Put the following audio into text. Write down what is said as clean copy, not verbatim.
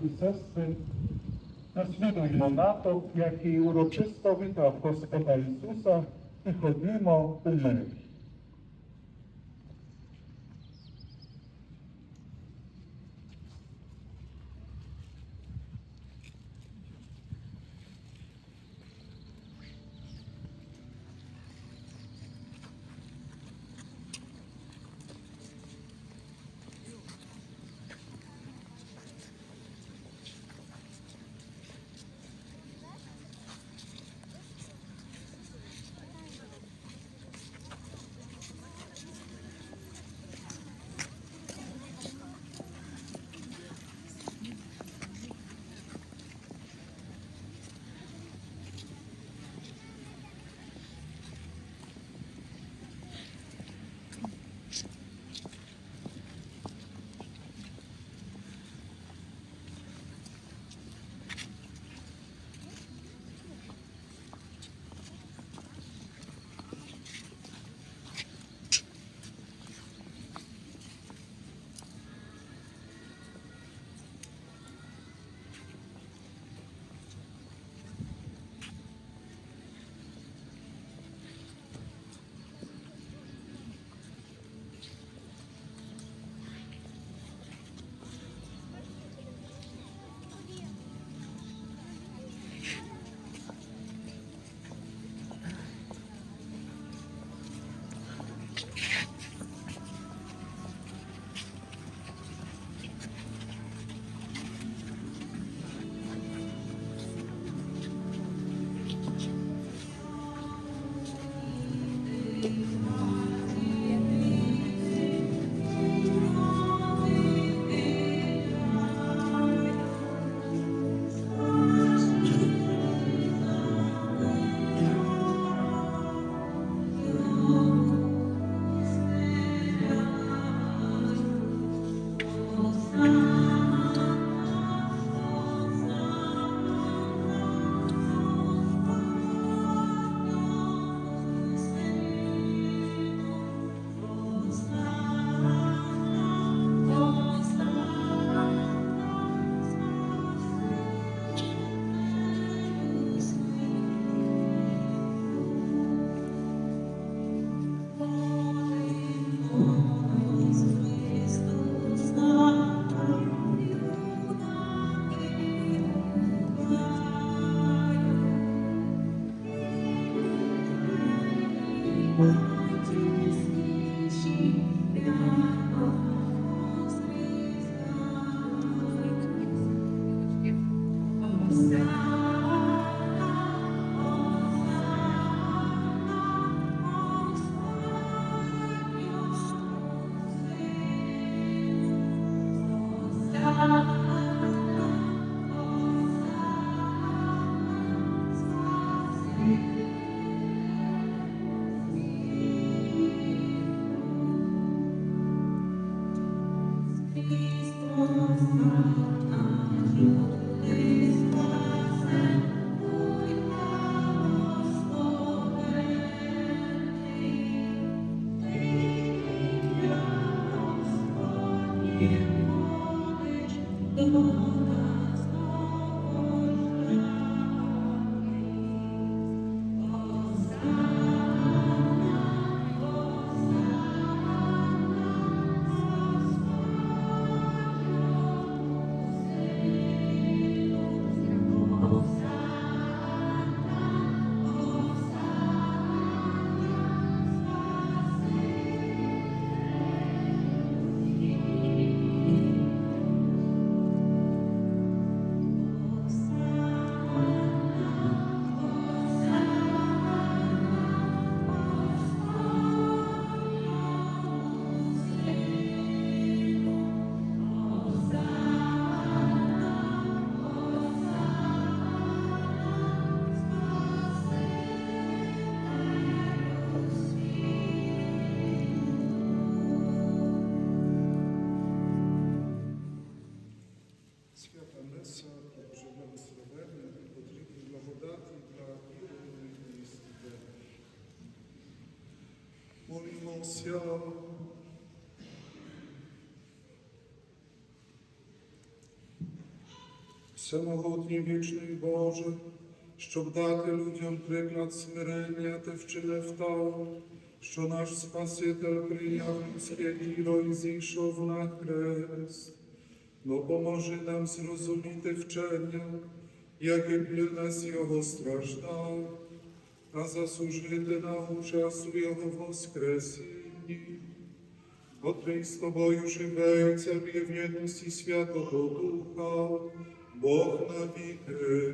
i sestry, naśladujmo na to, jaki uroczysto wita Gospoda Jezusa i chodnimo u Maryi. Всемогутній вічний Боже, щоб дати людям приклад смирення та вчинив так, що наш Спаситель прийняв людське тіло і зійшов на хрест. Но поможи нам зрозуміти вчення, яким для нас Його страждав, а заслужити на участь у Його воскресінні, котрий з Тобою живе і царює в єдності Святого Духа, Бог на віки